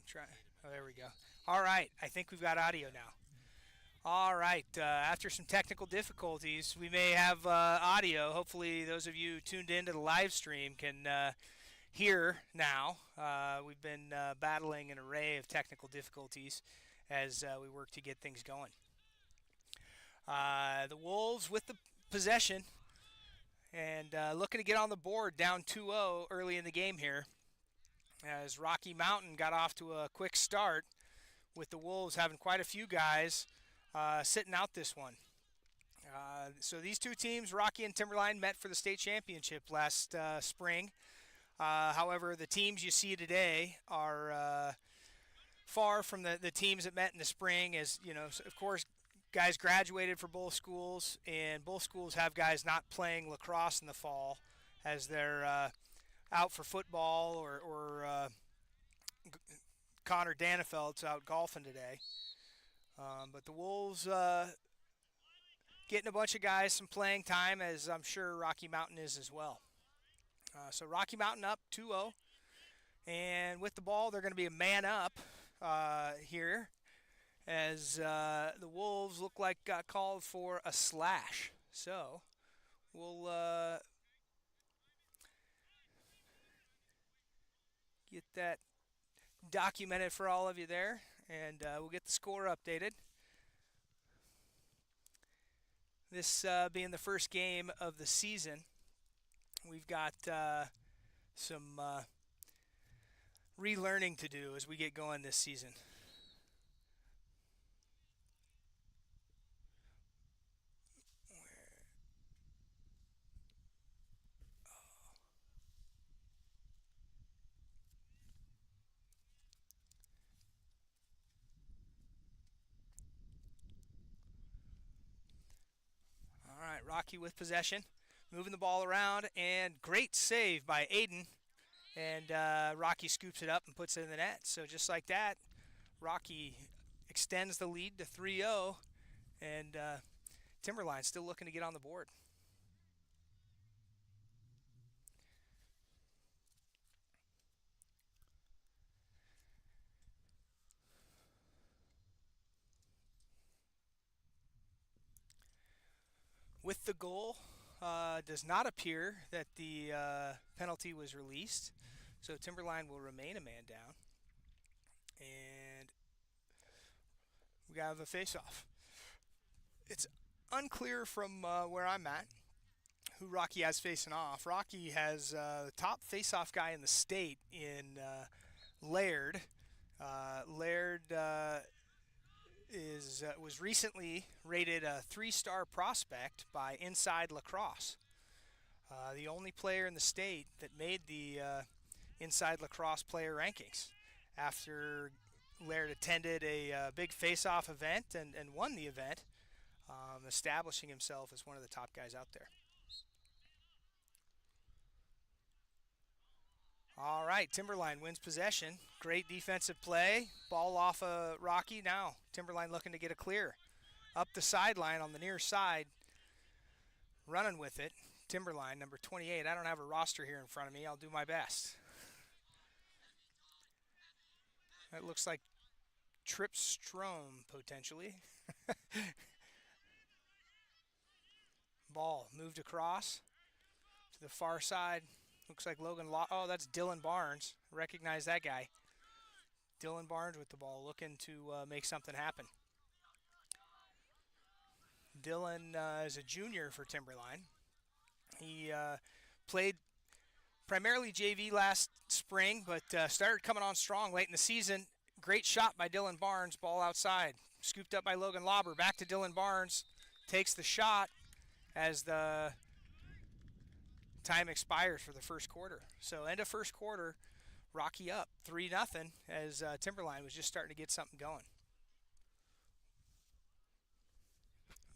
Try. Oh, there we go. All right. I think we've got audio now. All right. After some technical difficulties, we may have audio. Hopefully, those of you tuned into the live stream can hear now. We've been battling an array of technical difficulties as we work to get things going. The Wolves with the possession and looking to get on the board down 2-0 early in the game here, as Rocky Mountain got off to a quick start with the Wolves having quite a few guys sitting out this one. So these two teams, Rocky and Timberline, met for the state championship last spring. However, the teams you see today are far from the teams that met in the spring. As you know, of course, guys graduated for both schools, and both schools have guys not playing lacrosse in the fall as they're out for football, or Connor Danifeld's out golfing today. But the Wolves getting a bunch of guys some playing time, as I'm sure Rocky Mountain is as well. So Rocky Mountain up 2-0. And with the ball, they're going to be a man up here, as the Wolves look like got called for a slash. So we'll get that documented for all of you there, and we'll get the score updated. This being the first game of the season, we've got some relearning to do as we get going this season. All right, Rocky with possession, moving the ball around, and great save by Aiden. And Rocky scoops it up and puts it in the net. So just like that, Rocky extends the lead to 3-0, and Timberline still looking to get on the board. With the goal, does not appear that the penalty was released, so Timberline will remain a man down. And we have a face-off. It's unclear from where I'm at who Rocky has facing off. Rocky has the top face-off guy in the state in Laird. Laird was recently rated a 3-star prospect by Inside Lacrosse. The only player in the state that made the Inside Lacrosse player rankings after Laird attended a big face-off event and won the event, establishing himself as one of the top guys out there. All right, Timberline wins possession. Great defensive play. Ball off of Rocky. Now Timberline looking to get a clear. Up the sideline on the near side. Running with it. Timberline, number 28. I don't have a roster here in front of me. I'll do my best. That looks like Trip Strom, potentially. Ball moved across to the far side. Looks like Logan oh, that's Dylan Barnes. Recognize that guy. Dylan Barnes with the ball, looking to make something happen. Dylan is a junior for Timberline. He played primarily JV last spring, but started coming on strong late in the season. Great shot by Dylan Barnes, ball outside. Scooped up by Logan Lauber, back to Dylan Barnes. Takes the shot as the time expires for the first quarter. So end of first quarter, Rocky up 3-0 as Timberline was just starting to get something going.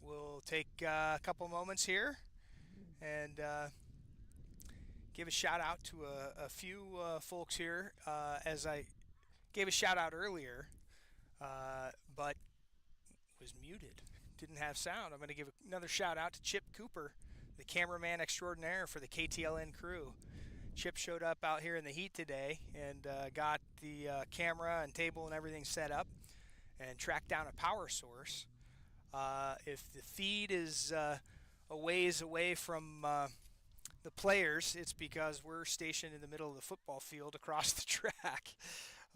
We'll take a couple moments here and give a shout out to a few folks here, as I gave a shout out earlier, but was muted, didn't have sound. I'm going to give another shout out to Chip Cooper, the cameraman extraordinaire for the KTLN crew. Chip showed up out here in the heat today and got the camera and table and everything set up and tracked down a power source. If the feed is a ways away from the players, it's because we're stationed in the middle of the football field across the track.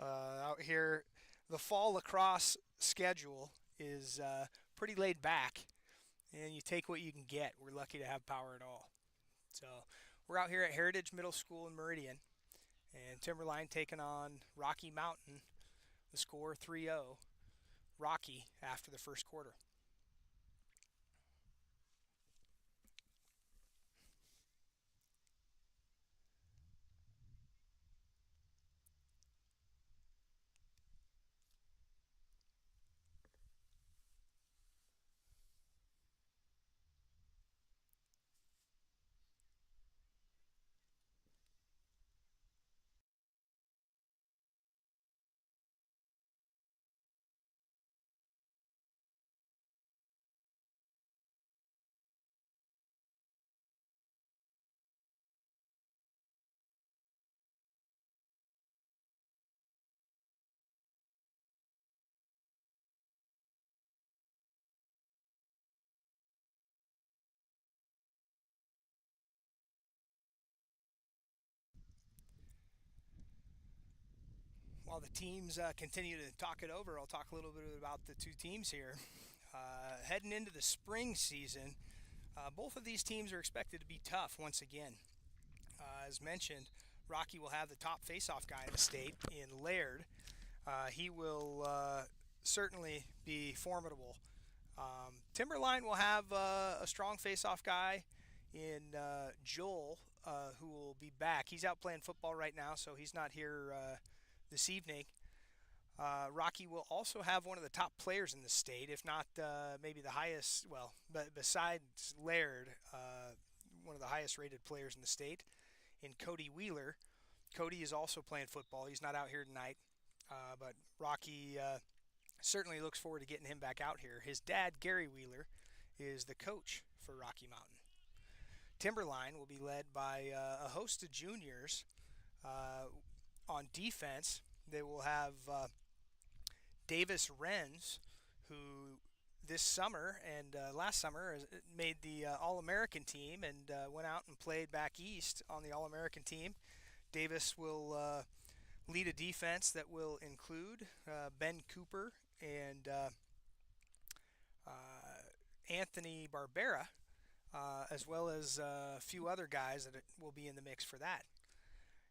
Out here, the fall lacrosse schedule is pretty laid back, and you take what you can get. We're lucky to have power at all. So we're out here at Heritage Middle School in Meridian, and Timberline taking on Rocky Mountain. The score 3-0, Rocky after the first quarter. While the teams continue to talk it over, I'll talk a little bit about the two teams here. Heading into the spring season, both of these teams are expected to be tough once again. As mentioned, Rocky will have the top faceoff guy in the state in Laird. He will certainly be formidable. Timberline will have a strong faceoff guy in Joel, who will be back. He's out playing football right now, so he's not here this evening. Rocky will also have one of the top players in the state, if not maybe the highest, well, but besides Laird, one of the highest rated players in the state, in Cody Wheeler. Cody is also playing football. He's not out here tonight, but Rocky certainly looks forward to getting him back out here. His dad, Gary Wheeler, is the coach for Rocky Mountain. Timberline will be led by a host of juniors. On defense, they will have Davis Renz, who this summer and last summer made the All-American team and went out and played back east on the All-American team. Davis will lead a defense that will include Ben Cooper and Anthony Barbera, as well as a few other guys that will be in the mix for that.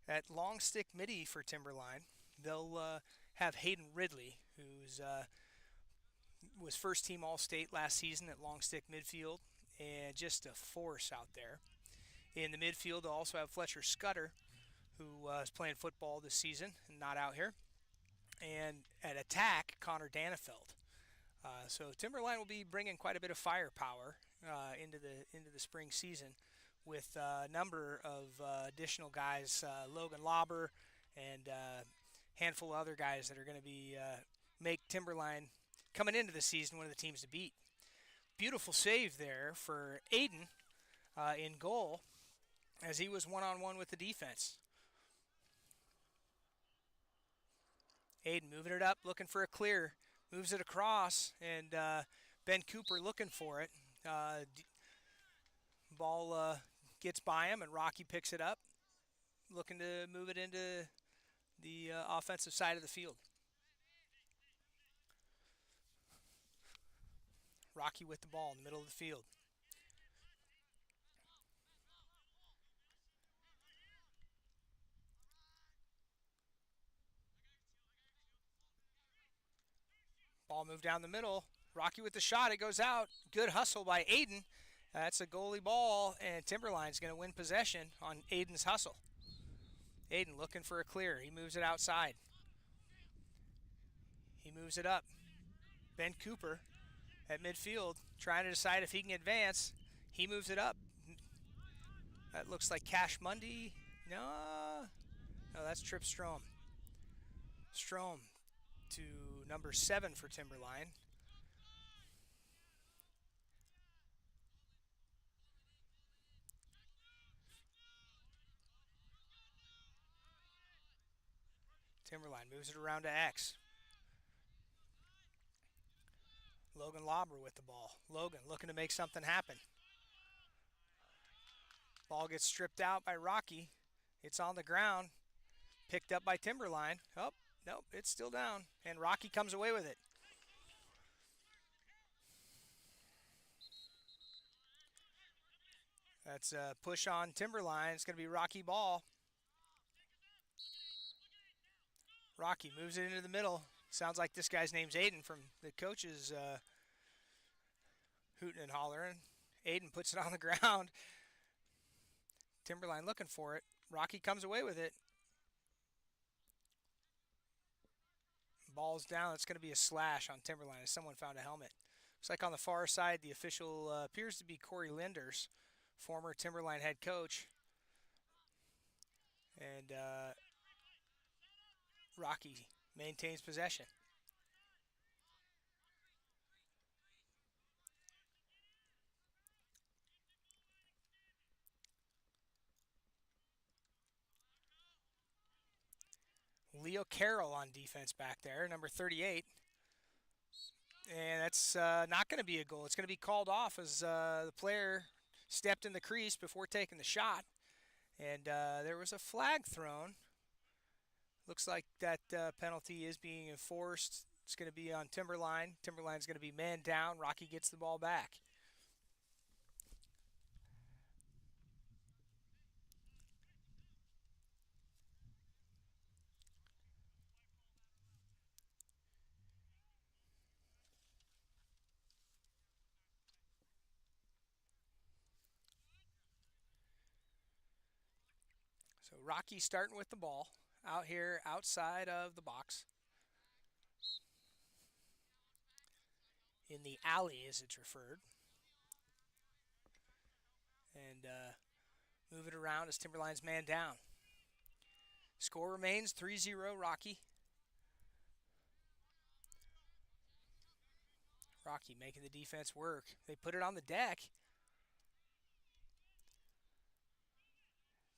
At long stick midi for Timberline, they'll have Hayden Ridley, who's was first team All-State last season at long stick midfield, and just a force out there. In the midfield, they'll also have Fletcher Scudder, who is playing football this season and not out here. And at attack, Connor Danefeld. So Timberline will be bringing quite a bit of firepower into the spring season, with a number of additional guys, Logan Lauber and a handful of other guys that are going to be make Timberline coming into the season one of the teams to beat. Beautiful save there for Aiden in goal, as he was one-on-one with the defense. Aiden moving it up, looking for a clear, moves it across, and Ben Cooper looking for it. Ball gets by him, and Rocky picks it up, looking to move it into the offensive side of the field. Rocky with the ball in the middle of the field. Ball moved down the middle. Rocky with the shot. It goes out. Good hustle by Aiden. That's a goalie ball, and Timberline's going to win possession on Aiden's hustle. Aiden looking for a clear. He moves it outside. He moves it up. Ben Cooper at midfield trying to decide if he can advance. He moves it up. That looks like Cash Mundy. No, that's Trip Strom. Strom to number 7 for Timberline. Timberline moves it around to X. Logan Lauber with the ball. Logan looking to make something happen. Ball gets stripped out by Rocky. It's on the ground. Picked up by Timberline. Oh, nope, it's still down. And Rocky comes away with it. That's a push on Timberline. It's going to be Rocky ball. Rocky moves it into the middle. Sounds like this guy's name's Aiden from the coach's hooting and hollering. Aiden puts it on the ground. Timberline looking for it. Rocky comes away with it. Ball's down. It's going to be a slash on Timberline as someone found a helmet. Looks like on the far side, the official appears to be Corey Linders, former Timberline head coach. And Rocky maintains possession. Leo Carroll on defense back there, number 38. And that's not going to be a goal. It's going to be called off as the player stepped in the crease before taking the shot. And there was a flag thrown. Looks like that penalty is being enforced. It's going to be on Timberline. Timberline's going to be man down. Rocky gets the ball back. So Rocky starting with the ball out here outside of the box. In the alley, as it's referred. And move it around as Timberline's man down. Score remains 3-0 Rocky. Rocky making the defense work. They put it on the deck.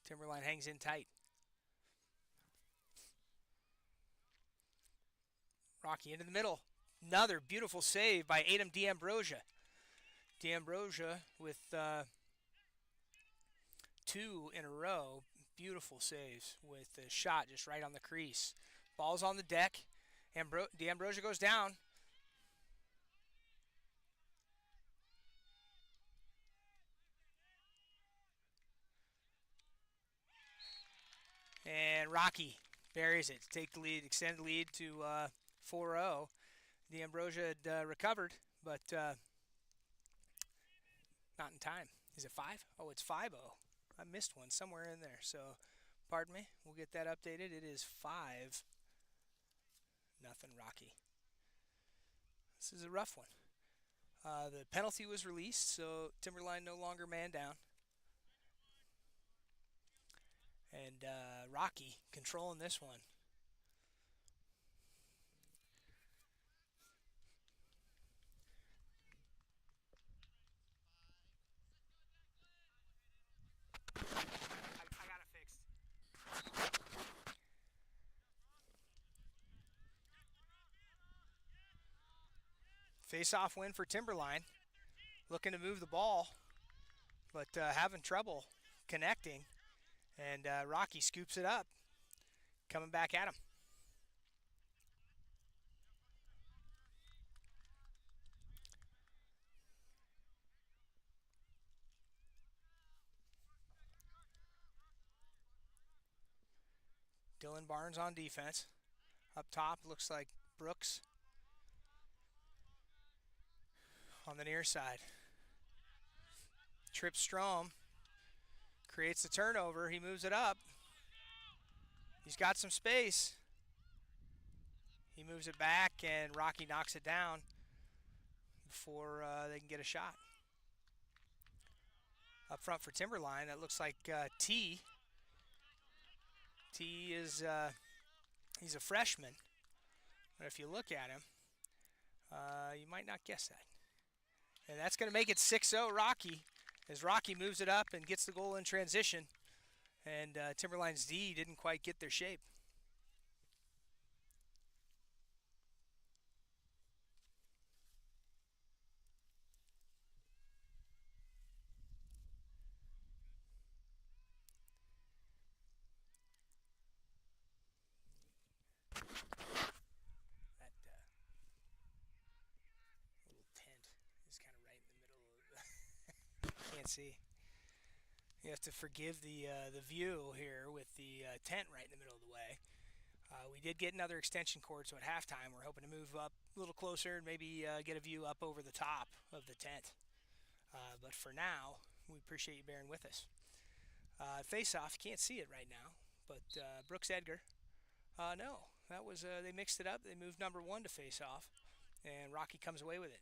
Timberline hangs in tight. Rocky into the middle. Another beautiful save by Adam D'Ambrosia. D'Ambrosia with 2 in a row. Beautiful saves with the shot just right on the crease. Ball's on the deck. D'Ambrosia goes down. And Rocky buries it to take the lead, extend the lead to 4-0. D'Ambrosia had recovered, but not in time. Is it 5? Oh, it's 5-0. I missed one somewhere in there, so pardon me. We'll get that updated. It is 5-0 Rocky. This is a rough one. The penalty was released, so Timberline no longer man down. And Rocky controlling this one. I got it fixed. Face-off win for Timberline. Looking to move the ball, but having trouble connecting. And Rocky scoops it up. Coming back at him. Dylan Barnes on defense. Up top, looks like Brooks on the near side. Trip Strom creates the turnover. He moves it up. He's got some space. He moves it back, and Rocky knocks it down before they can get a shot. Up front for Timberline, that looks like T. T is he's a freshman, but if you look at him, you might not guess that. And that's going to make it 6-0 Rocky, as Rocky moves it up and gets the goal in transition. And Timberline's D didn't quite get their shape. see. You have to forgive the view here with the tent right in the middle of the way. We did get another extension cord, so at halftime we're hoping to move up a little closer and maybe get a view up over the top of the tent. But for now, we appreciate you bearing with us. Face-off, you can't see it right now, but Brooks Edgar. No, that was they mixed it up. They moved number 1 to face-off, and Rocky comes away with it.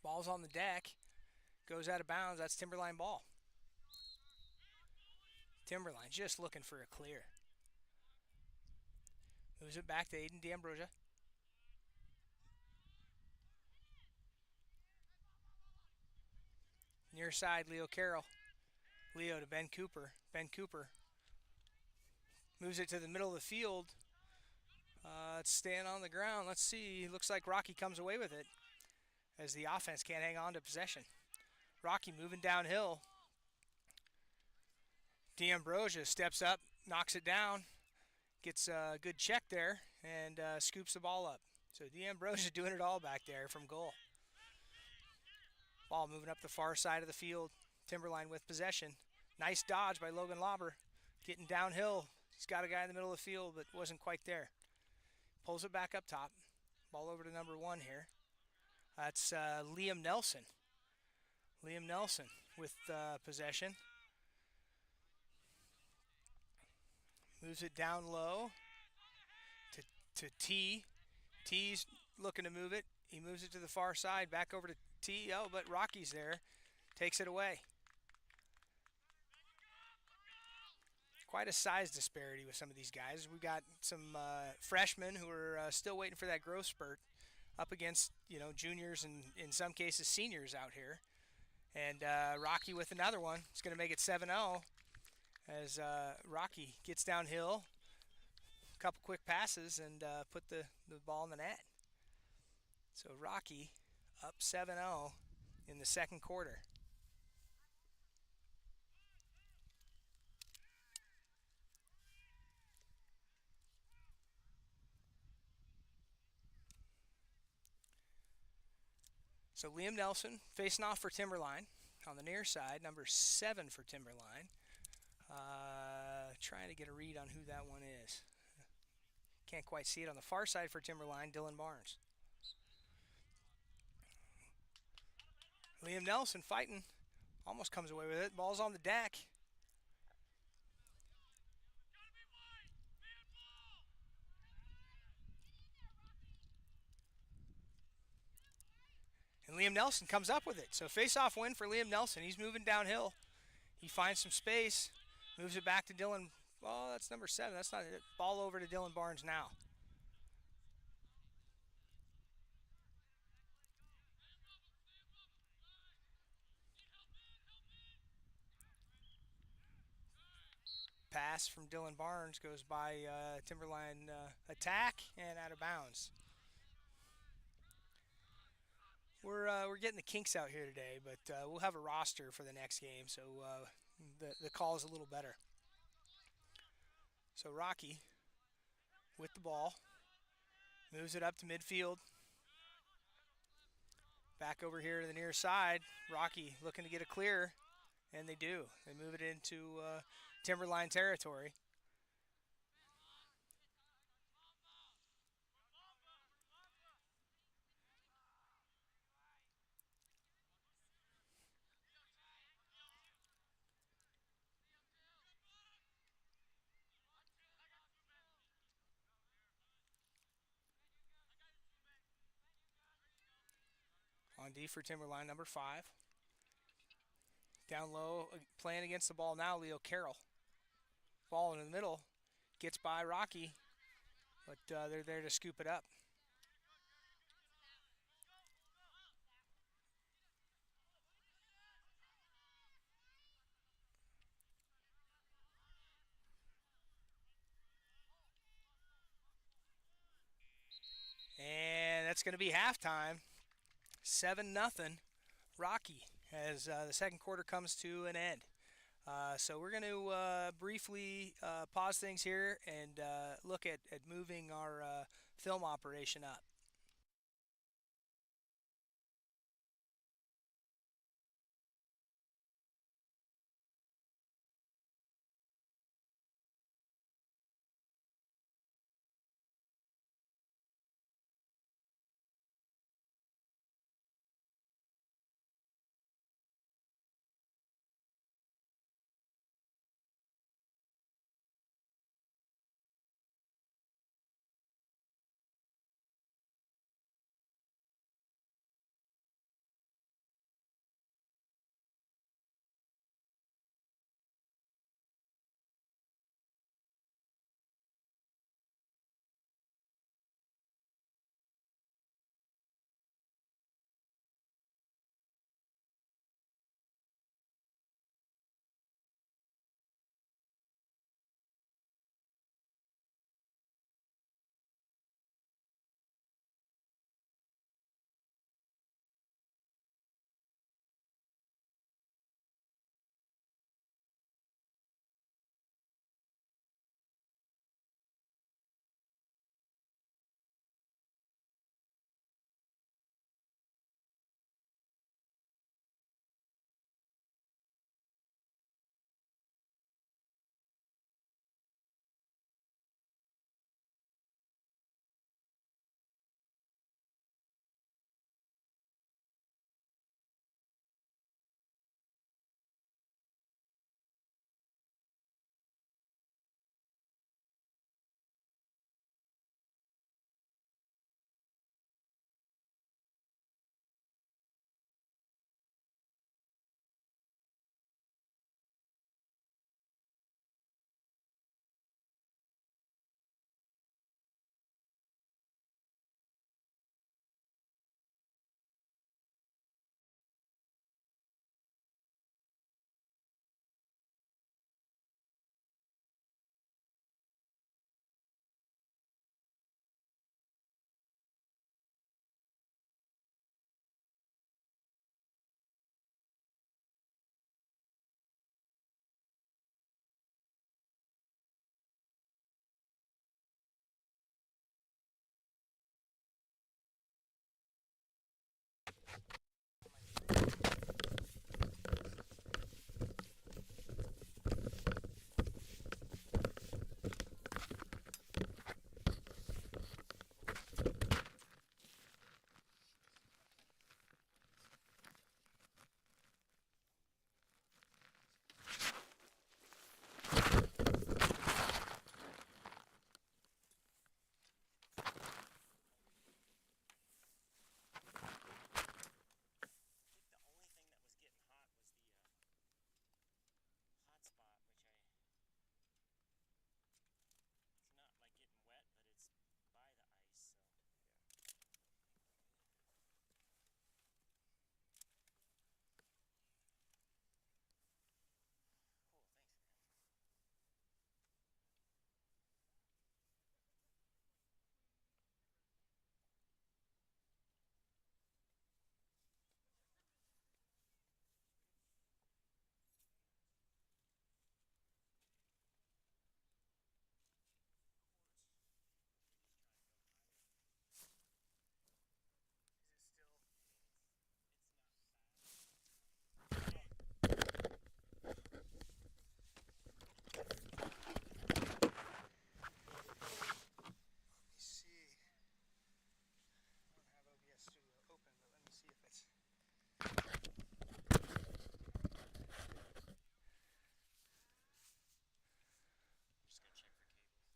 Ball's on the deck, goes out of bounds. That's Timberline ball. Timberline just looking for a clear. Moves it back to Aiden D'Ambrosia. Near side, Leo Carroll. Leo to Ben Cooper. Ben Cooper moves it to the middle of the field. It's staying on the ground. Let's see. Looks like Rocky comes away with it as the offense can't hang on to possession. Rocky moving downhill. D'Ambrosia steps up, knocks it down, gets a good check there, and scoops the ball up. So D'Ambrosia doing it all back there from goal. Ball moving up the far side of the field. Timberline with possession. Nice dodge by Logan Lauber. Getting downhill. He's got a guy in the middle of the field, but wasn't quite there. Pulls it back up top. Ball over to number 1 here. That's Liam Nelson. Liam Nelson with possession. Moves it down low to T. T's looking to move it. He moves it to the far side, back over to T. Oh, but Rocky's there. Takes it away. Quite a size disparity with some of these guys. We've got some freshmen who are still waiting for that growth spurt up against, juniors and in some cases seniors out here. And Rocky with another one. It's going to make it 7-0 as Rocky gets downhill. A couple quick passes and put the ball in the net. So Rocky up 7-0 in the second quarter. So Liam Nelson facing off for Timberline on the near side, number 7 for Timberline. Trying to get a read on who that one is. Can't quite see it on the far side for Timberline, Dylan Barnes. Liam Nelson fighting, almost comes away with it. Ball's on the deck. And Liam Nelson comes up with it. So face-off win for Liam Nelson. He's moving downhill. He finds some space, moves it back to Dylan. Oh, that's number 7. That's not it. Ball over to Dylan Barnes now. Pass from Dylan Barnes goes by Timberline attack and out of bounds. We're getting the kinks out here today, but we'll have a roster for the next game, so the call is a little better. So Rocky with the ball, moves it up to midfield. Back over here to the near side. Rocky looking to get a clear, and they do. They move it into Timberline territory. On D for Timberline, number 5. Down low, playing against the ball now, Leo Carroll. Ball in the middle, gets by Rocky, but they're there to scoop it up. And that's going to be halftime. 7-0 Rocky as the second quarter comes to an end. So we're going to briefly pause things here and look at moving our film operation up.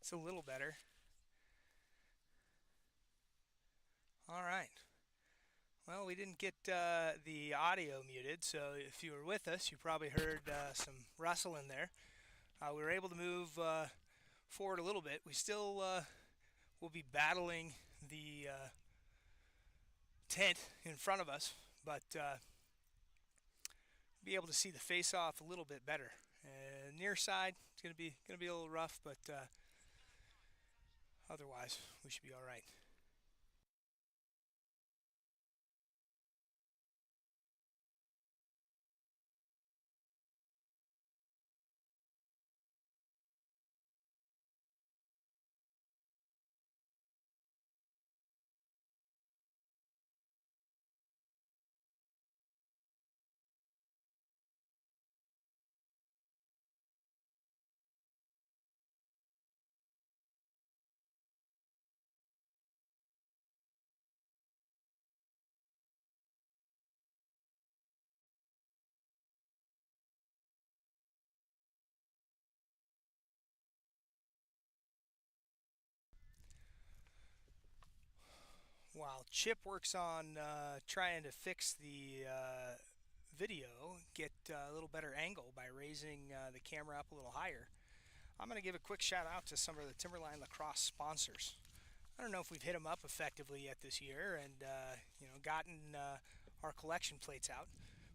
It's a little better. All right. Well, we didn't get the audio muted, so if you were with us, you probably heard some rustle in there. We were able to move forward a little bit. We still will be battling the tent in front of us, but be able to see the face-off a little bit better. Near side, it's gonna be a little rough, but otherwise we should be all right. While Chip works on trying to fix the video, get a little better angle by raising the camera up a little higher, I'm going to give a quick shout out to some of the Timberline Lacrosse sponsors. I don't know if we've hit them up effectively yet this year and gotten our collection plates out,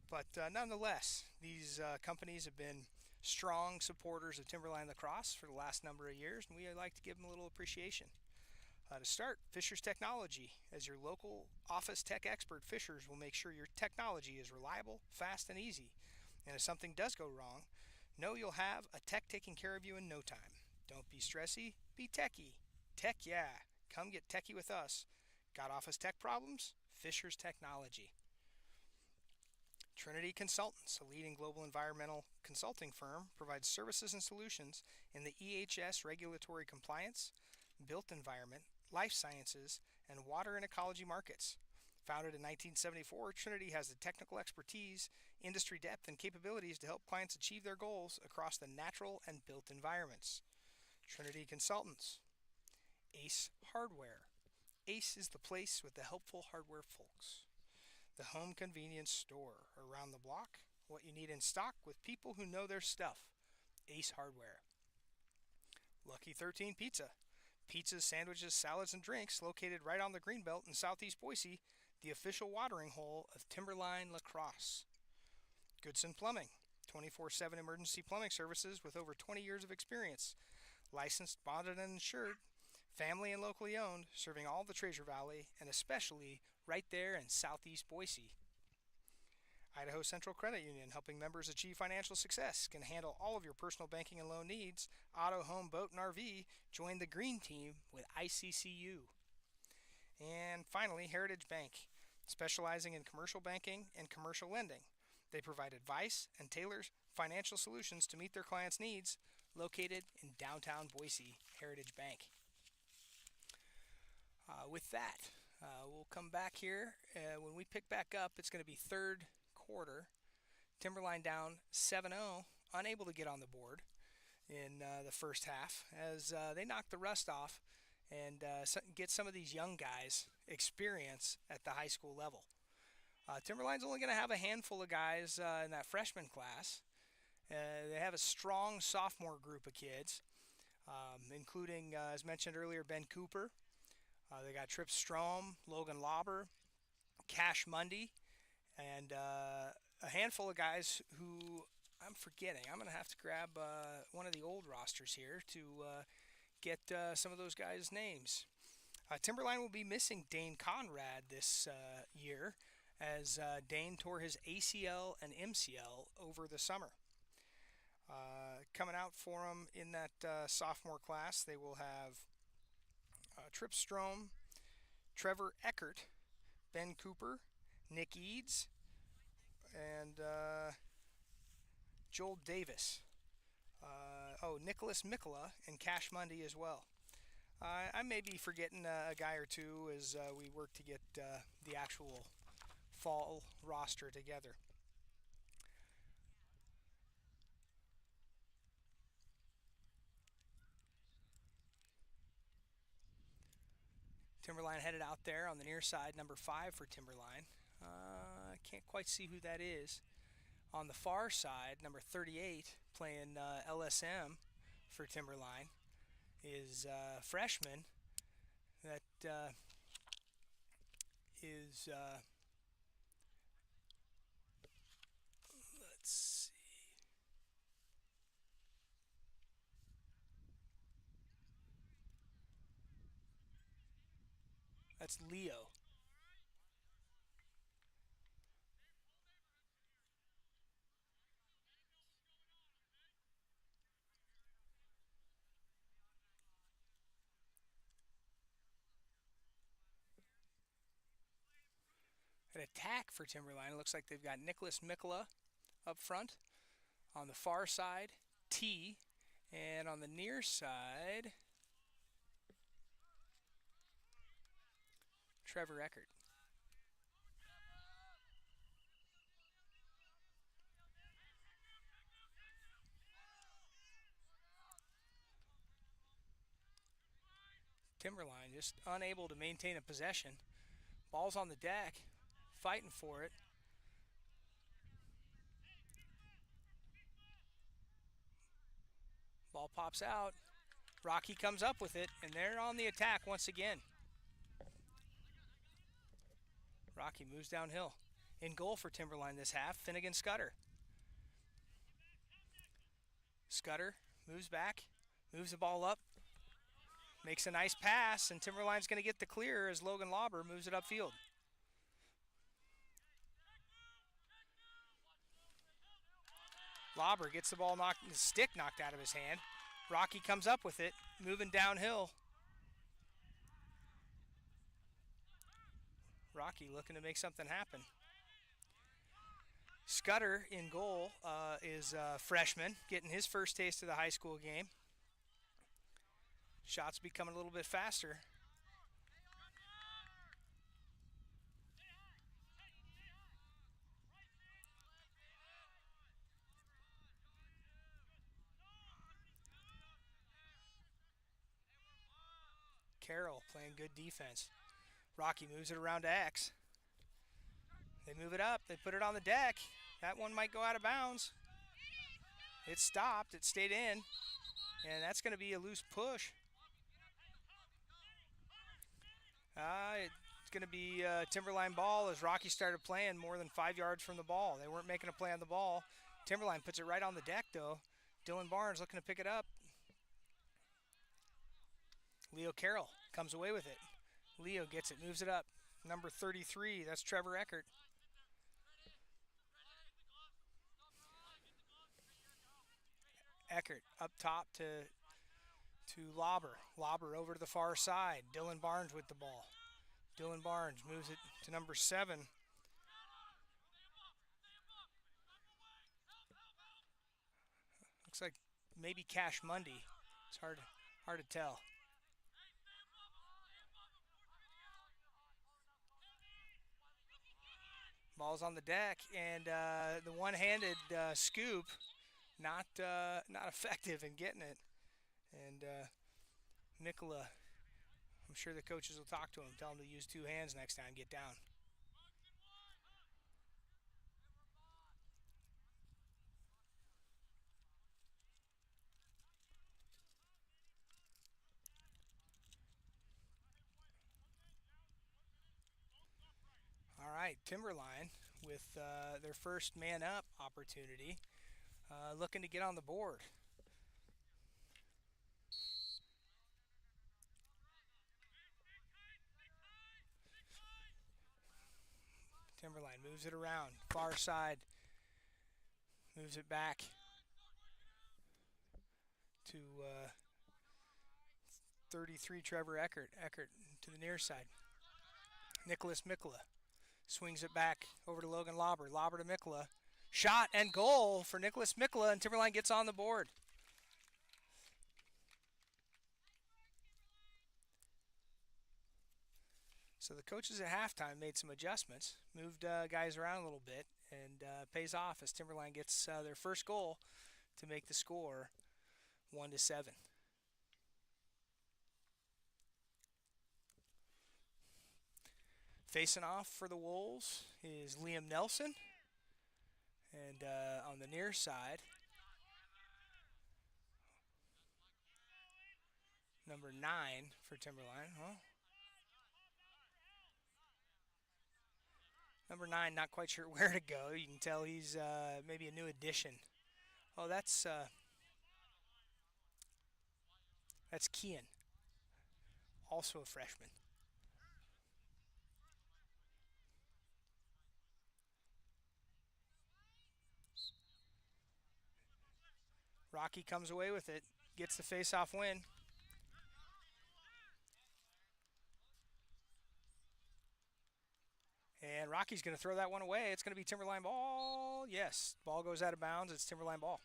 but nonetheless, these companies have been strong supporters of Timberline Lacrosse for the last number of years, and we like to give them a little appreciation. To start, Fisher's Technology. As your local office tech expert, Fisher's will make sure your technology is reliable, fast, and easy. And if something does go wrong, know you'll have a tech taking care of you in no time. Don't be stressy, be techy. Tech, yeah. Come get techy with us. Got office tech problems? Fisher's Technology. Trinity Consultants, a leading global environmental consulting firm, provides services and solutions in the EHS regulatory compliance, built environment, life sciences, and water and ecology markets. Founded in 1974, Trinity has the technical expertise, industry depth, and capabilities to help clients achieve their goals across the natural and built environments. Trinity Consultants. Ace Hardware. Ace is the place with the helpful hardware folks. The home convenience store around the block. What you need in stock with people who know their stuff. Ace Hardware. Lucky 13 Pizza. Pizzas, sandwiches, salads, and drinks located right on the Greenbelt in southeast Boise, the official watering hole of Timberline Lacrosse. Goodson Plumbing. 24/7 emergency plumbing services with over 20 years of experience. Licensed, bonded, and insured. Family and locally owned, serving all the Treasure Valley, and especially right there in southeast Boise. Idaho Central Credit Union, helping members achieve financial success, can handle all of your personal banking and loan needs. Auto, home, boat, and RV. Join the green team with ICCU. And finally, Heritage Bank, specializing in commercial banking and commercial lending. They provide advice and tailor financial solutions to meet their clients' needs. Located in downtown Boise, Heritage Bank. With that, we'll come back here. When we pick back up, it's going to be third quarter. Timberline down 7-0, unable to get on the board in the first half as they knock the rust off and get some of these young guys experience at the high school level. Timberline's only going to have a handful of guys in that freshman class. They have a strong sophomore group of kids, including, as mentioned earlier, Ben Cooper. They got Trip Strom, Logan Lauber, Cash Mundy, and a handful of guys who I'm forgetting. I'm going to have to grab one of the old rosters here to get some of those guys' names. Timberline will be missing Dane Conrad this year as Dane tore his ACL and MCL over the summer. Coming out for him in that sophomore class, they will have Trip Strom, Trevor Eckert, Ben Cooper, Nick Eads, and Joel Davis. Nicholas Mikola and Cash Mundy as well. I may be forgetting a guy or two as we work to get the actual fall roster together. Timberline headed out there on the near side, number 5 for Timberline. I can't quite see who that is. On the far side, number 38, playing LSM for Timberline, is a freshman that is, let's see, that's Leo. An attack for Timberline. It looks like they've got Nicholas Mikla up front. On the far side, T. And on the near side, Trevor Eckert. Timberline just unable to maintain a possession. Ball's on the deck, fighting for it. Ball pops out. Rocky comes up with it, and they're on the attack once again. Rocky moves downhill. In goal for Timberline this half, Finnegan Scudder. Scudder moves back, moves the ball up, makes a nice pass, and Timberline's going to get the clear as Logan Lauber moves it upfield. Lauber gets the ball the stick knocked out of his hand. Rocky comes up with it, moving downhill. Rocky looking to make something happen. Scudder in goal is a freshman, getting his first taste of the high school game. Shots becoming a little bit faster. Carroll playing good defense. Rocky moves it around to X. They move it up. They put it on the deck. That one might go out of bounds. It stopped. It stayed in. And that's going to be a loose push. It's going to be Timberline ball as Rocky started playing more than 5 yards from the ball. They weren't making a play on the ball. Timberline puts it right on the deck, though. Dylan Barnes looking to pick it up. Leo Carroll comes away with it. Leo gets it, moves it up. Number 33, that's Trevor Eckert. Eckert up top to Lauber. Lauber over to the far side. Dylan Barnes with the ball. Dylan Barnes moves it to number 7. Looks like maybe Cash Mundy. It's hard to tell. Ball's on the deck, and the one-handed scoop not effective in getting it. And Mikla, I'm sure the coaches will talk to him, tell him to use 2 hands next time, get down. All right, Timberline with their first man-up opportunity, looking to get on the board. Timberline moves it around, far side, moves it back to 33, Trevor Eckert. Eckert to the near side. Nicholas Mikla swings it back over to Logan Lauber. Lauber to Mikla. Shot and goal for Nicholas Mikla, and Timberline gets on the board. So the coaches at halftime made some adjustments, moved guys around a little bit, and pays off as Timberline gets their first goal to make the score 1-7. Facing off for the Wolves is Liam Nelson. And on the near side, number 9 for Timberline. Well, number 9, not quite sure where to go. You can tell he's maybe a new addition. Oh, that's Kean, also a freshman. Rocky comes away with it, gets the face-off win. And Rocky's going to throw that one away. It's going to be Timberline ball. Yes, ball goes out of bounds. It's Timberline ball.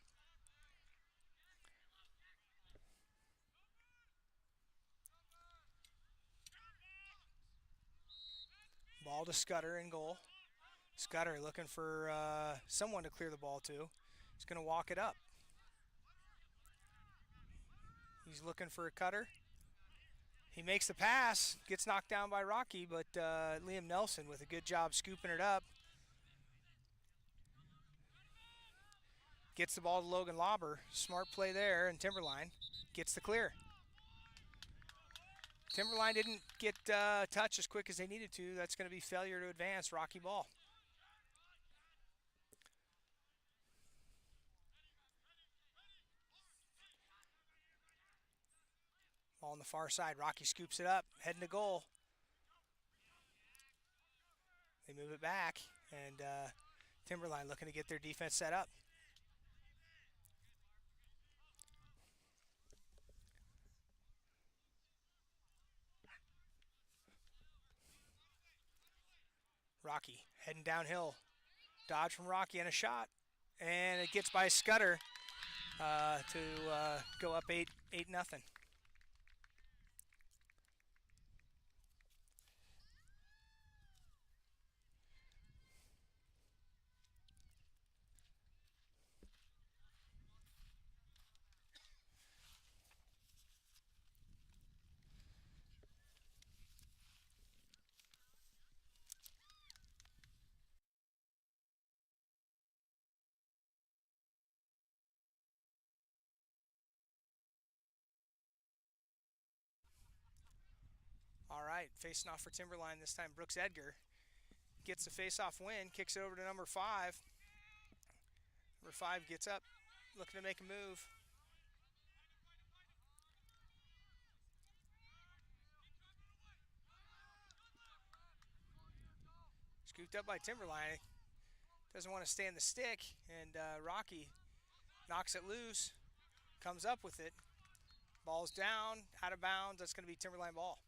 Ball to Scudder in goal. Scudder looking for someone to clear the ball to. He's going to walk it up. He's looking for a cutter. He makes the pass, gets knocked down by Rocky, but Liam Nelson with a good job scooping it up. Gets the ball to Logan Lauber. Smart play there, and Timberline gets the clear. Timberline didn't get touch as quick as they needed to. That's going to be failure to advance. Rocky ball. Ball on the far side. Rocky scoops it up, heading to goal. They move it back, and Timberline looking to get their defense set up. Rocky heading downhill. Dodge from Rocky and a shot. And it gets by Scudder to go up 8-0. All right, facing off for Timberline this time, Brooks Edgar gets the face-off win, kicks it over to number 5. Number 5 gets up, looking to make a move. Scooped up by Timberline. Doesn't want to stay in the stick, and Rocky knocks it loose, comes up with it. Ball's down, out of bounds. That's going to be Timberline ball.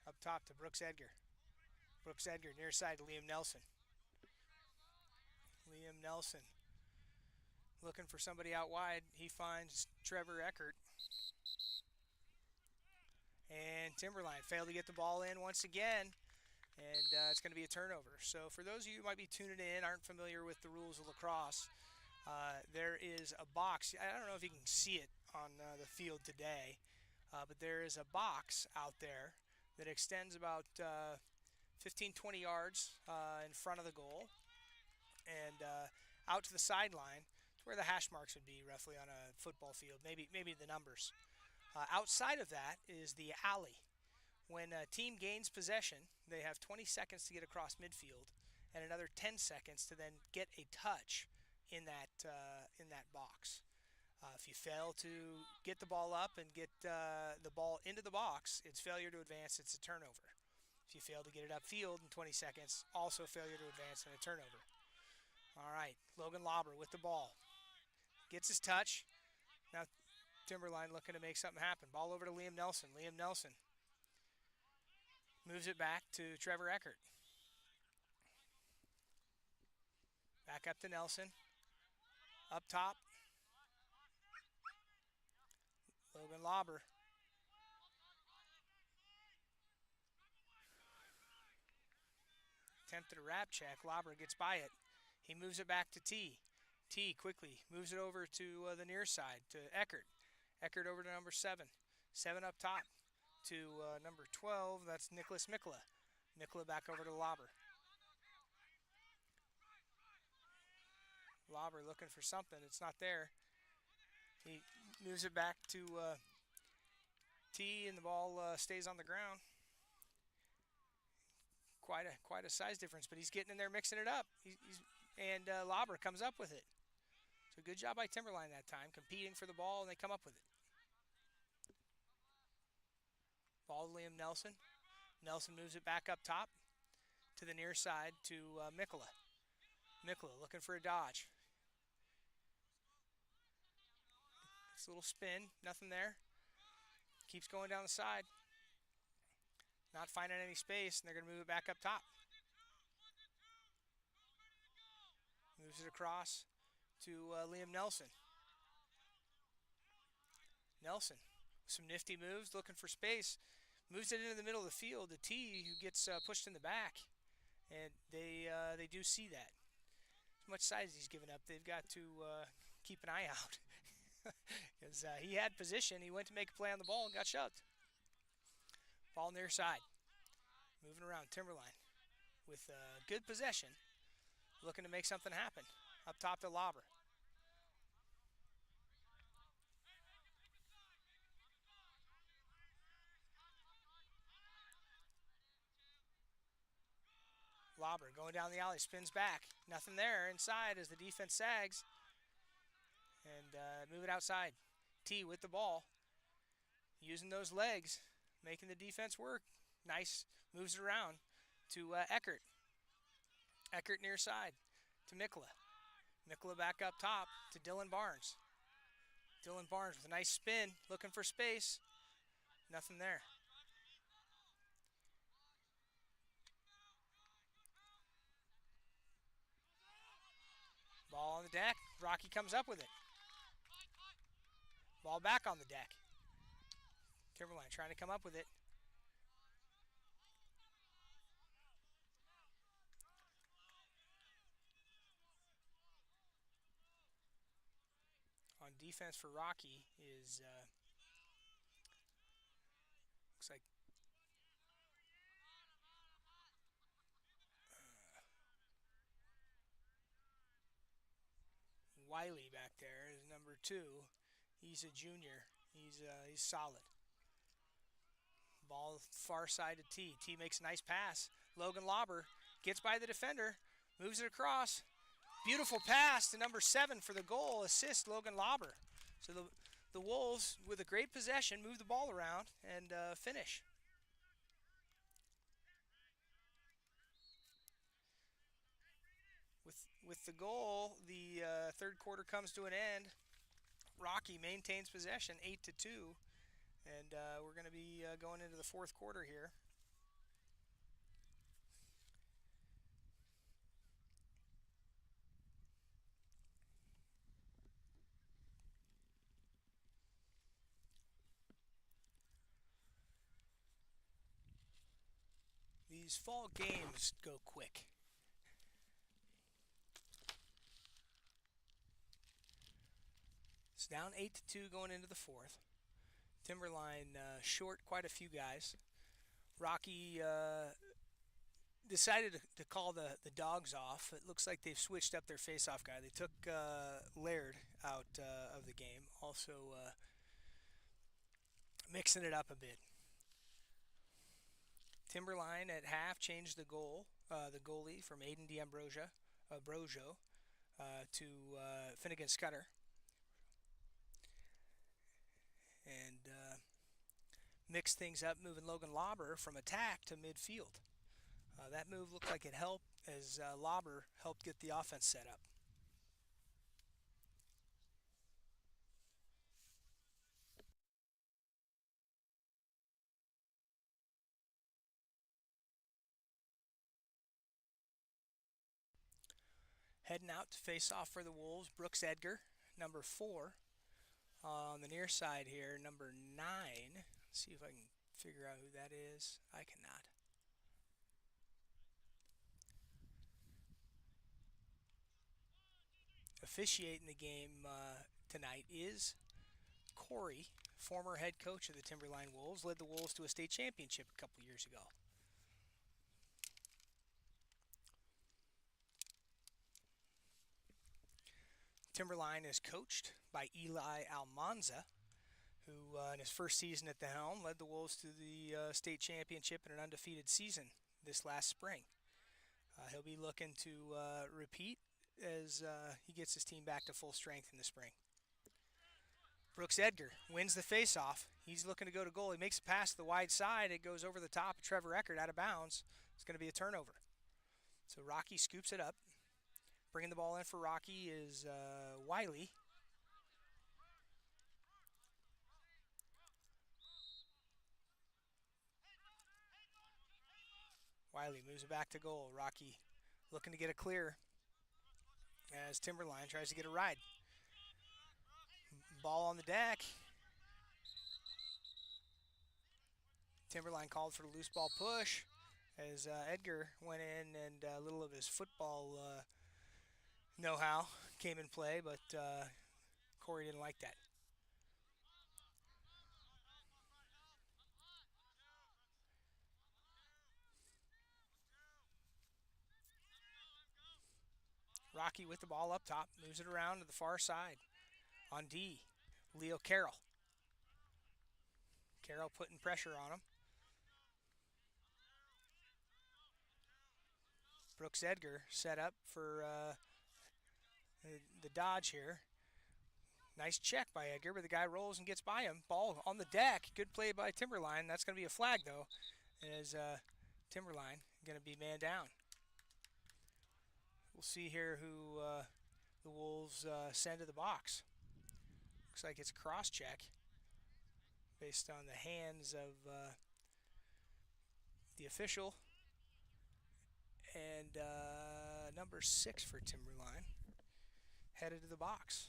Up top to Brooks Edgar. Brooks Edgar near side to Liam Nelson. Liam Nelson looking for somebody out wide. He finds Trevor Eckert. And Timberline failed to get the ball in once again. And it's going to be a turnover. So for those of you who might be tuning in, aren't familiar with the rules of lacrosse, there is a box. I don't know if you can see it on the field today, but there is a box out there that extends about 15-20 yards in front of the goal and out to the sideline to where the hash marks would be roughly on a football field, maybe the numbers. Outside of that is the alley. When a team gains possession, they have 20 seconds to get across midfield and another 10 seconds to then get a touch in that box. If you fail to get the ball up and get the ball into the box, it's failure to advance. It's a turnover. If you fail to get it upfield in 20 seconds, also failure to advance and a turnover. All right, Logan Lauber with the ball. Gets his touch. Now Timberline looking to make something happen. Ball over to Liam Nelson. Liam Nelson moves it back to Trevor Eckert. Back up to Nelson. Up top. Logan Lauber. attempted a wrap check. Lauber gets by it. He moves it back to T. T quickly moves it over to the near side to Eckert. Eckert over to number 7. 7 up top to number 12. That's Nicholas Mikla. Mikla back over to Lauber. Lauber looking for something. It's not there. He moves it back to T, and the ball stays on the ground. Quite a size difference, but he's getting in there, mixing it up. And Lauber comes up with it. So good job by Timberline that time, competing for the ball, and they come up with it. Ball to Liam Nelson. Nelson moves it back up top to the near side to Mikla. Mikla looking for a dodge. It's a little spin, nothing there. Keeps going down the side. Not finding any space, and they're going to move it back up top. Moves it across to Liam Nelson. Nelson, some nifty moves, looking for space. Moves it into the middle of the field to T, who gets pushed in the back. And they do see that. As much size he's given up, they've got to keep an eye out. Because he had position. He went to make a play on the ball and got shoved. Ball near side. Moving around, Timberline with good possession. Looking to make something happen. Up top to Lauber. Lauber going down the alley, spins back. Nothing there inside as the defense sags. And move it outside. T with the ball. Using those legs, making the defense work. Nice. Moves it around to Eckert. Eckert near side to Mikla. Mikla back up top to Dylan Barnes. Dylan Barnes with a nice spin, looking for space. Nothing there. Ball on the deck. Rocky comes up with it. Ball back on the deck. Timberline trying to come up with it. On defense for Rocky is looks like Wiley back there is number 2. He's a junior. He's solid. Ball far side to T. T makes a nice pass. Logan Lauber gets by the defender, moves it across. Beautiful pass to number 7 for the goal. Assist Logan Lauber. So the Wolves, with a great possession, move the ball around and finish. With the goal, the third quarter comes to an end. Rocky maintains possession, 8-2, and we're going to be going into the fourth quarter here. These fall games go quick. It's down 8-2 going into the fourth. Timberline short quite a few guys. Rocky decided to call the dogs off. It looks like they've switched up their face-off guy. They took Laird out of the game, also mixing it up a bit. Timberline at half changed the goalie from Aiden D'Ambrosio to Finnegan Scudder. And mixed things up, moving Logan Lauber from attack to midfield. That move looked like it helped as Lauber helped get the offense set up. Heading out to face off for the Wolves, Brooks Edgar, number 4. On the near side here, number 9. Let's see if I can figure out who that is. I cannot. Officiating the game tonight is Corey, former head coach of the Timberline Wolves, led the Wolves to a state championship a couple years ago. Timberline is coached by Eli Almanza, who in his first season at the helm led the Wolves to the state championship in an undefeated season this last spring. He'll be looking to repeat as he gets his team back to full strength in the spring. Brooks Edgar wins the faceoff. He's looking to go to goal. He makes a pass to the wide side. It goes over the top of Trevor Eckert out of bounds. It's going to be a turnover. So Rocky scoops it up. Bringing the ball in for Rocky is Wiley. Wiley moves it back to goal. Rocky looking to get a clear as Timberline tries to get a ride. Ball on the deck. Timberline called for the loose ball push as Edgar went in and a little of his football know-how came in play, but Corey didn't like that. Rocky with the ball up top, moves it around to the far side. On D, Leo Carroll. Carroll putting pressure on him. Brooks Edgar set up for the dodge here. Nice check by Edgar, but the guy rolls and gets by him. Ball on the deck. Good play by Timberline. That's going to be a flag, though, as Timberline going to be man down. We'll see here who the Wolves send to the box. Looks like it's a cross check based on the hands of the official. And number 6 for Timberline headed to the box.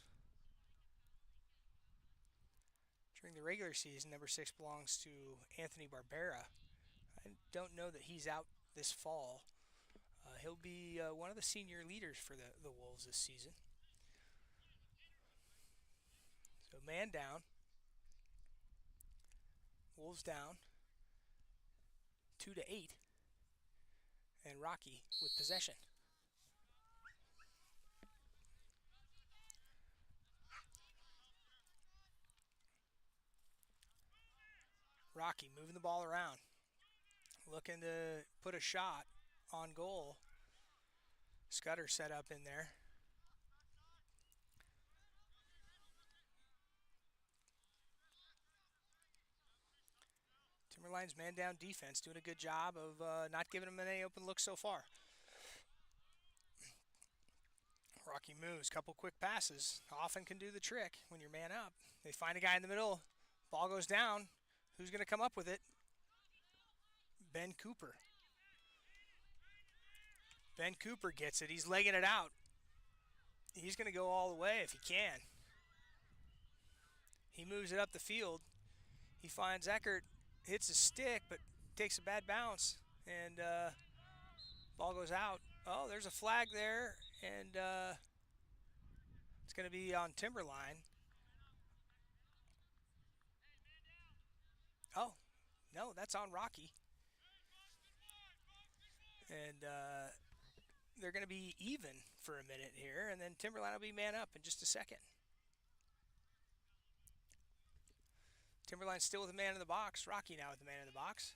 During the regular season, number 6 belongs to Anthony Barbera. I don't know that he's out this fall. He'll be one of the senior leaders for the Wolves this season. So man down. Wolves down 2-8. And Rocky with possession. Rocky moving the ball around. Looking to put a shot on goal. Scudder set up in there. Timberline's man-down defense doing a good job of not giving them any open looks so far. Rocky moves, couple quick passes. Often can do the trick when you're man up. They find a guy in the middle. Ball goes down. Who's going to come up with it? Ben Cooper. Ben Cooper gets it. He's legging it out. He's going to go all the way if he can. He moves it up the field. He finds Eckert, hits his stick, but takes a bad bounce, and ball goes out. Oh, there's a flag there, and it's going to be on Timberline. Oh, no, that's on Rocky. And they're going to be even for a minute here, and then Timberline will be man up in just a second. Timberline still with the man in the box. Rocky now with the man in the box.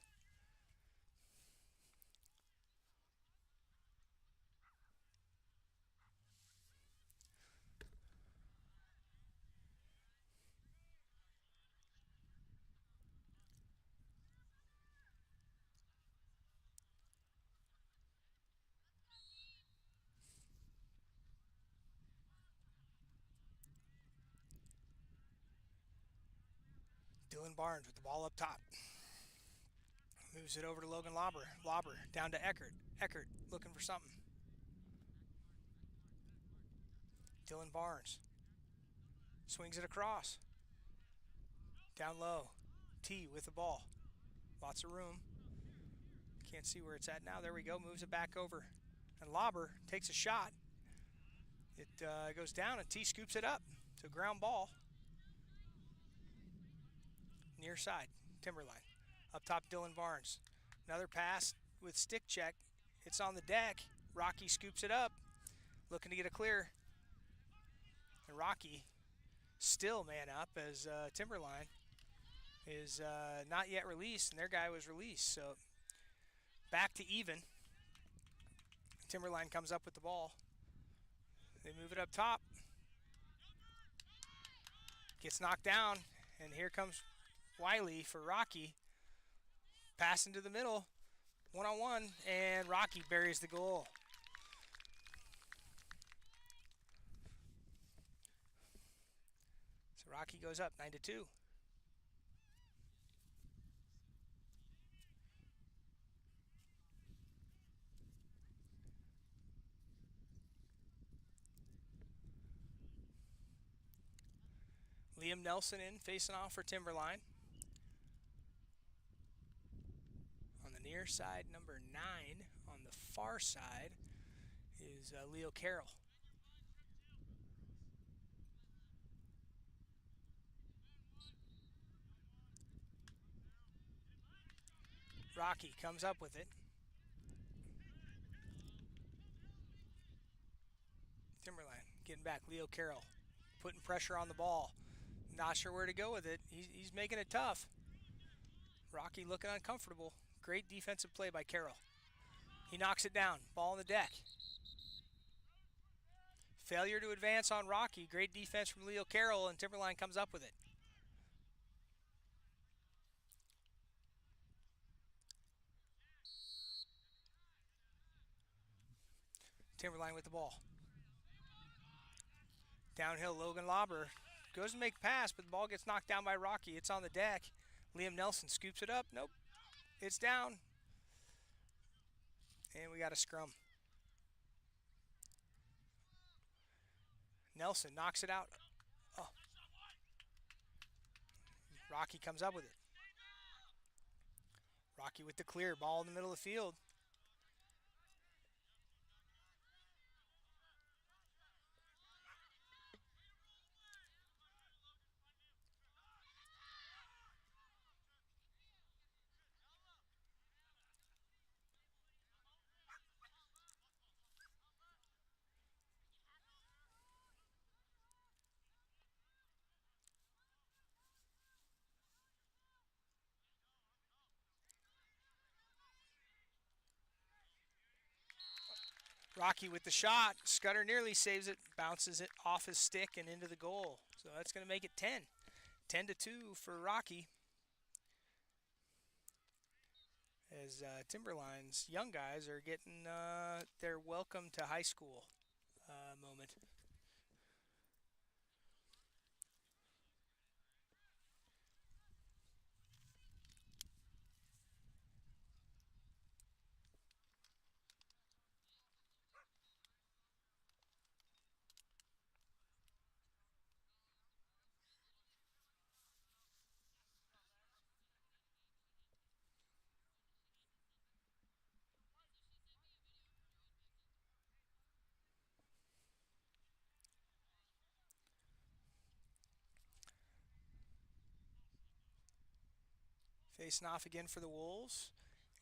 Dylan Barnes with the ball up top. Moves it over to Logan Lauber. Lauber down to Eckert. Eckert looking for something. Dylan Barnes swings it across. Down low. T with the ball. Lots of room. Can't see where it's at now. There we go. Moves it back over. And Lauber takes a shot. It goes down, and T scoops it up. So ground ball. Near side, Timberline. Up top, Dylan Barnes. Another pass with stick check. It's on the deck. Rocky scoops it up, looking to get a clear. And Rocky still man up as Timberline is not yet released, and their guy was released. So back to even. Timberline comes up with the ball. They move it up top. Gets knocked down, and here comes Wiley for Rocky. Pass into the middle, one-on-one, and Rocky buries the goal. So Rocky goes up 9-2. Liam Nelson in, facing off for Timberline. On the near side, number 9. On the far side is Leo Carroll. Rocky comes up with it. Timberline getting back. Leo Carroll putting pressure on the ball. Not sure where to go with it. He's making it tough. Rocky looking uncomfortable. Great defensive play by Carroll. He knocks it down. Ball on the deck. Failure to advance on Rocky. Great defense from Leo Carroll, and Timberline comes up with it. Timberline with the ball. Downhill, Logan Lauber goes to make pass, but the ball gets knocked down by Rocky. It's on the deck. Liam Nelson scoops it up. Nope. It's down. And we got a scrum. Nelson knocks it out. Oh. Rocky comes up with it. Rocky with the clear. Ball in the middle of the field. Rocky with the shot. Scudder nearly saves it. Bounces it off his stick and into the goal. So that's going to make it 10. 10-2 for Rocky. As Timberline's young guys are getting their welcome to high school moment. Facing off again for the Wolves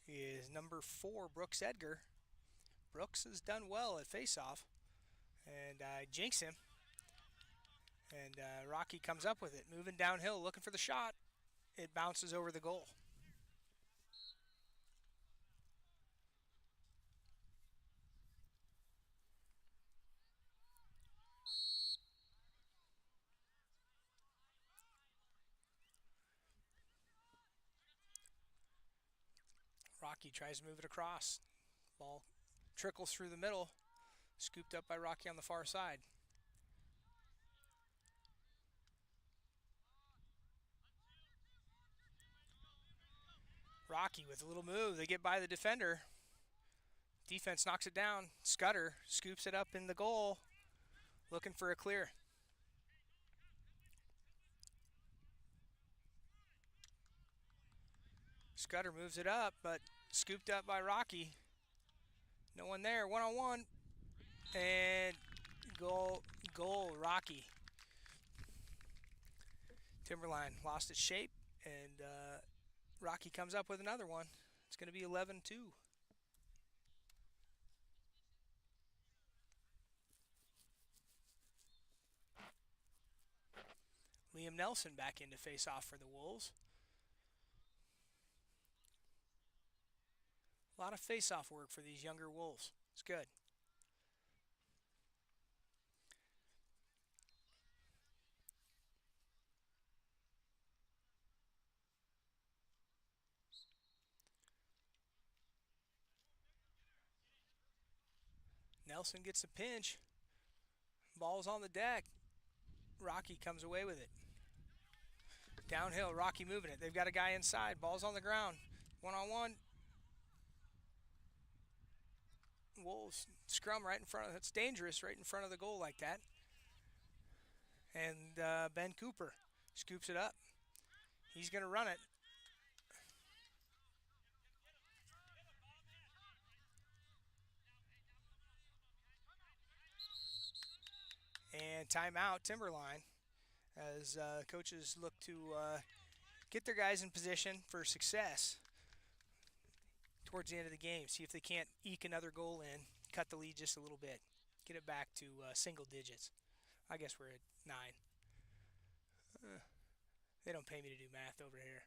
is number 4, Brooks Edgar. Brooks has done well at face-off, and I jinx him. And Rocky comes up with it, moving downhill, looking for the shot. It bounces over the goal. Rocky tries to move it across. Ball trickles through the middle, scooped up by Rocky on the far side. Rocky with a little move. They get by the defender. Defense knocks it down. Scudder scoops it up in the goal, looking for a clear. Scudder moves it up, but scooped up by Rocky. No one there. One-on-one. And Goal, goal, Rocky. Timberline lost its shape, and Rocky comes up with another one. It's going to be 11-2. Liam Nelson back in to face off for the Wolves. A lot of face-off work for these younger Wolves. It's good. Nelson gets a pinch. Ball's on the deck. Rocky comes away with it. Downhill, Rocky moving it. They've got a guy inside. Ball's on the ground. One-on-one. Wolves scrum right in front of. That's dangerous right in front of the goal like that. And Ben Cooper scoops it up. He's going to run it. And timeout, Timberline, as coaches look to get their guys in position for success towards the end of the game. See if they can't eke another goal in, cut the lead just a little bit, get it back to single digits. I guess we're at 9. They don't pay me to do math over here.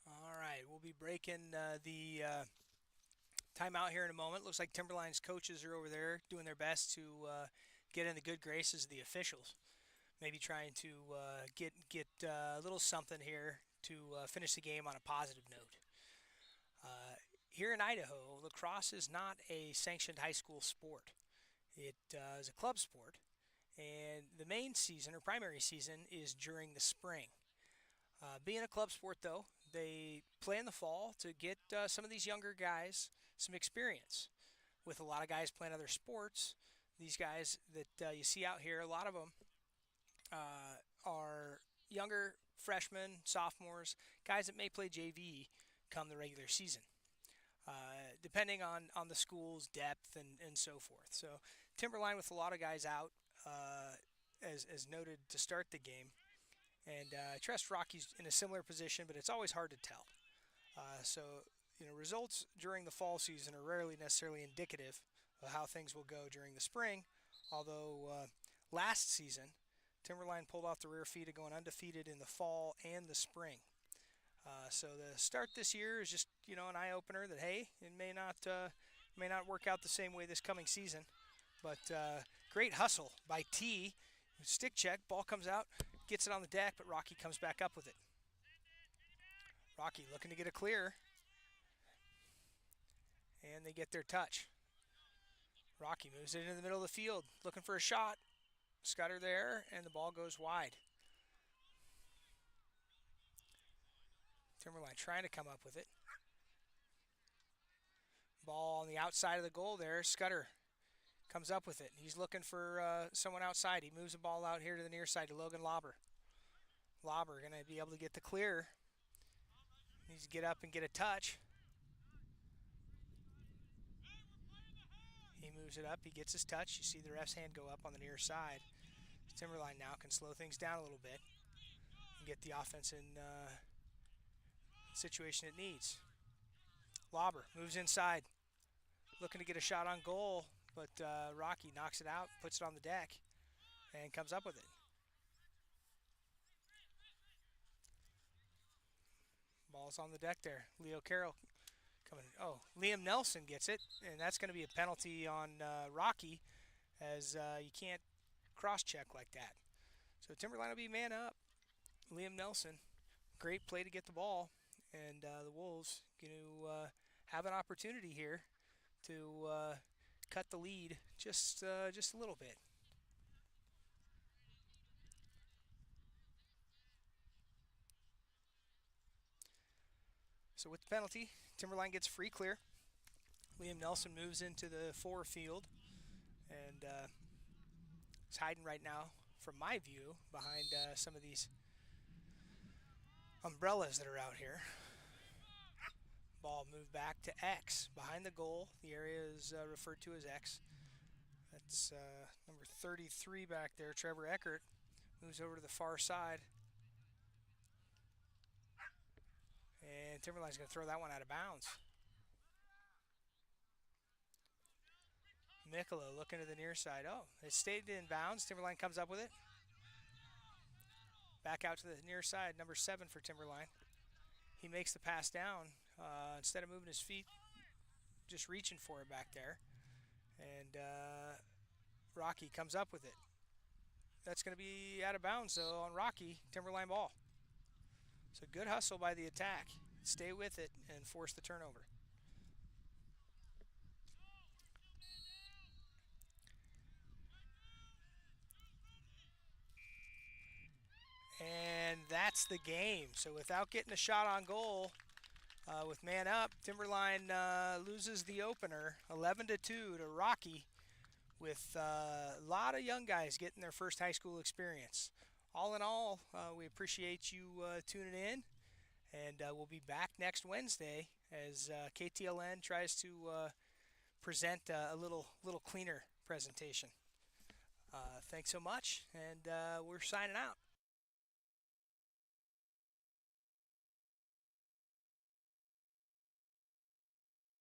All right, we'll be breaking the timeout here in a moment. Looks like Timberline's coaches are over there doing their best to get in the good graces of the officials. Maybe trying to get a little something here to finish the game on a positive note. Here in Idaho, lacrosse is not a sanctioned high school sport. It is a club sport, and the main season or primary season is during the spring. Being a club sport, though, they play in the fall to get some of these younger guys some experience. With a lot of guys playing other sports, these guys that you see out here, a lot of them are younger freshmen, sophomores, guys that may play JV come the regular season, depending on the school's depth and so forth. So Timberline with a lot of guys out, as noted to start the game. And I trust Rocky's in a similar position, but it's always hard to tell. So results during the fall season are rarely necessarily indicative of how things will go during the spring. Although last season, Timberline pulled off the rear feet of going undefeated in the fall and the spring. So the start this year is just an eye opener that hey, it may not work out the same way this coming season. But great hustle by T. Stick check, ball comes out, gets it on the deck, but Rocky comes back up with it. Rocky looking to get a clear. And they get their touch. Rocky moves it into the middle of the field, looking for a shot. Scudder there, and the ball goes wide. Timberline trying to come up with it. Ball on the outside of the goal there. Scudder comes up with it. He's looking for someone outside. He moves the ball out here to the near side to Logan Lauber. Lauber going to be able to get the clear. Needs to get up and get a touch. He moves it up. He gets his touch. You see the ref's hand go up on the near side. Timberline now can slow things down a little bit and get the offense in situation it needs. Lauber moves inside, looking to get a shot on goal, but Rocky knocks it out, puts it on the deck, and comes up with it. Ball's on the deck there. Leo Carroll coming. Oh, Liam Nelson gets it, and that's going to be a penalty on Rocky, as you can't cross-check like that. So Timberline will be man up. Liam Nelson, great play to get the ball, and the Wolves going to have an opportunity here to cut the lead just a little bit. So with the penalty, Timberline gets free clear. Liam Nelson moves into the forefield and is hiding right now, from my view, behind some of these umbrellas that are out here. Ball moved back to X, behind the goal. The area is referred to as X. That's number 33 back there, Trevor Eckert. Moves over to the far side. And Timberline's going to throw that one out of bounds. Mikula looking to the near side. Oh, it stayed in bounds. Timberline comes up with it. Back out to the near side, number 7 for Timberline. He makes the pass down. Instead of moving his feet, just reaching for it back there. And Rocky comes up with it. That's going to be out of bounds, though, on Rocky. Timberline ball. So good hustle by the attack. Stay with it and force the turnover. And that's the game. So without getting a shot on goal, with man up, Timberline loses the opener 11-2 to Rocky, with a lot of young guys getting their first high school experience. All in all, we appreciate you tuning in, and we'll be back next Wednesday as KTLN tries to present a little cleaner presentation. Thanks so much, and we're signing out.